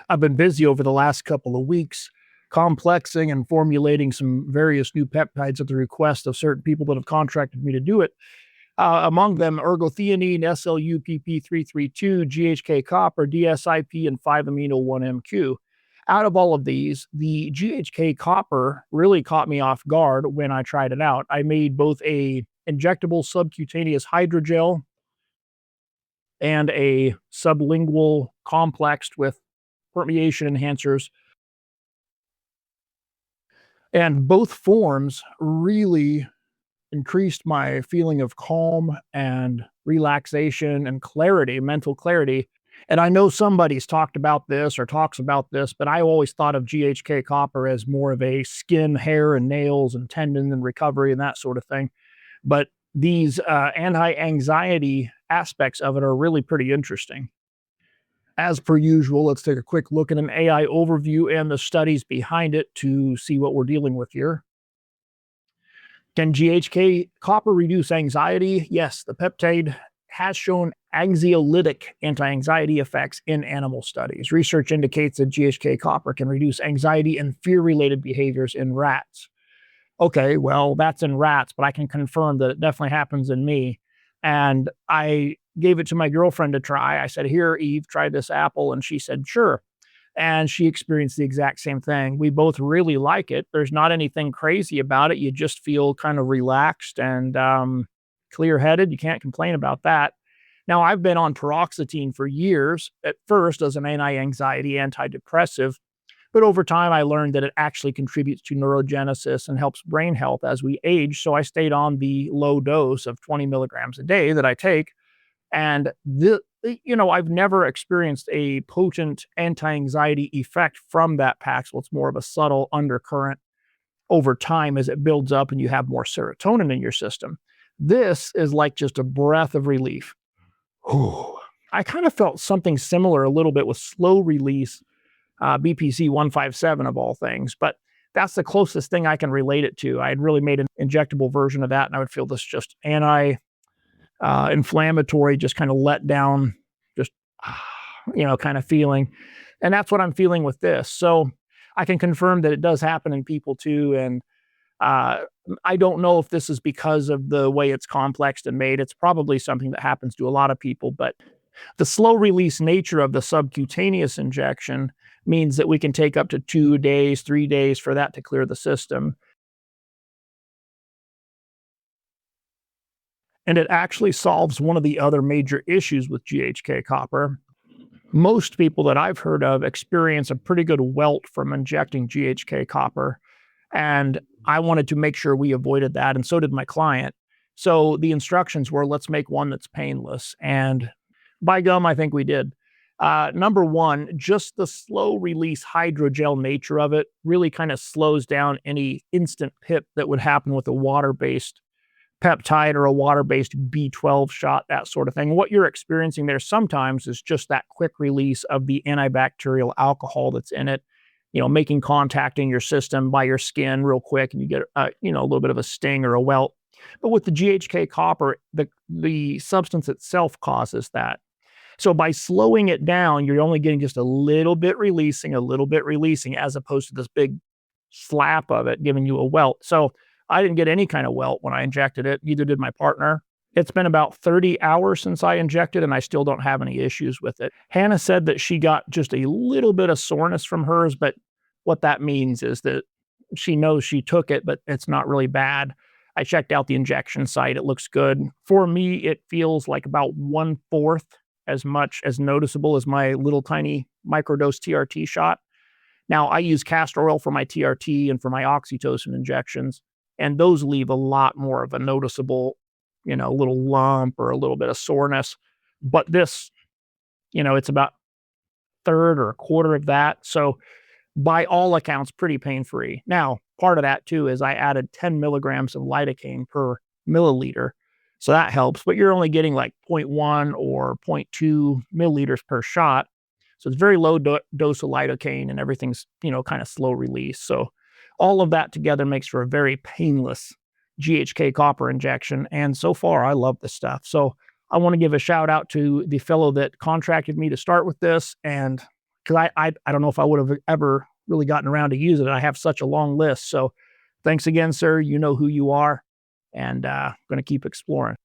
I've been busy over the last couple of weeks complexing and formulating some various new peptides at the request of certain people that have contracted me to do it. Among them, ergothioneine, SLUPP332, GHK-copper, DSIP, and 5-amino-1-MQ. Out of all of these, the GHK-copper really caught me off guard when I tried it out. I made both a injectable subcutaneous hydrogel and a sublingual complexed with permeation enhancers. And both forms really increased my feeling of calm and relaxation and clarity, mental clarity. And I know somebody's talked about this or talks about this, but I always thought of GHK copper as more of a skin, hair, and nails and tendon and recovery and that sort of thing. But these anti-anxiety aspects of it are really pretty interesting. As per usual, let's take a quick look at an AI overview and the studies behind it to see what we're dealing with here. Can GHK copper reduce anxiety? Yes, the peptide has shown anxiolytic anti-anxiety effects in animal studies. Research indicates that GHK copper can reduce anxiety and fear-related behaviors in rats. Okay, well, that's in rats, but I can confirm that it definitely happens in me. And I gave it to my girlfriend to try. I said, "Here, Eve, try this apple." And she said, "Sure." And she experienced the exact same thing. We both really like it. There's not anything crazy about it. You just feel kind of relaxed and clear-headed. You can't complain about that. Now, I've been on paroxetine for years, at first as an anti-anxiety, antidepressive, but over time I learned that it actually contributes to neurogenesis and helps brain health as we age. So I stayed on the low dose of 20 milligrams a day that I take. And I've never experienced a potent anti-anxiety effect from that Paxil. It's more of a subtle undercurrent over time as it builds up and you have more serotonin in your system. This is like just a breath of relief. I kind of felt something similar a little bit with slow release BPC 157 of all things, but that's the closest thing I can relate it to. I had really made an injectable version of that, and I would feel this just inflammatory, just kind of let down, just, kind of feeling. And that's what I'm feeling with this. So I can confirm that it does happen in people too. And I don't know if this is because of the way it's complexed and made. It's probably something that happens to a lot of people, but the slow release nature of the subcutaneous injection means that we can take up to 2 days, 3 days for that to clear the system. And it actually solves one of the other major issues with GHK copper. Most people that I've heard of experience a pretty good welt from injecting GHK copper. And I wanted to make sure we avoided that, and so did my client. So the instructions were, let's make one that's painless. And by gum, I think we did. Number one, just the slow release hydrogel nature of it really kind of slows down any instant pip that would happen with a water-based peptide or a water-based B12 shot, that sort of thing. What you're experiencing there sometimes is just that quick release of the antibacterial alcohol that's in it, making contact in your system by your skin real quick, and you get, a little bit of a sting or a welt. But with the GHK copper, the substance itself causes that. So by slowing it down, you're only getting just a little bit releasing, as opposed to this big slap of it giving you a welt. So I didn't get any kind of welt when I injected it. Neither did my partner. It's been about 30 hours since I injected, and I still don't have any issues with it. Hannah said that she got just a little bit of soreness from hers, but what that means is that she knows she took it, but it's not really bad. I checked out the injection site. It looks good. For me, it feels like about 1/4 as much as noticeable as my little tiny microdose TRT shot. Now, I use castor oil for my TRT and for my oxytocin injections, and those leave a lot more of a noticeable, little lump or a little bit of soreness. But this, it's about third or a quarter of that. So by all accounts, pretty pain-free. Now, part of that too is I added 10 milligrams of lidocaine per milliliter. So that helps, but you're only getting like 0.1 or 0.2 milliliters per shot. So it's very low dose of lidocaine, and everything's, kind of slow release. So all of that together makes for a very painless GHK copper injection. And so far, I love this stuff. So I want to give a shout out to the fellow that contracted me to start with this, and because I don't know if I would have ever really gotten around to use it. I have such a long list. So thanks again, sir. You know who you are, and going to keep exploring.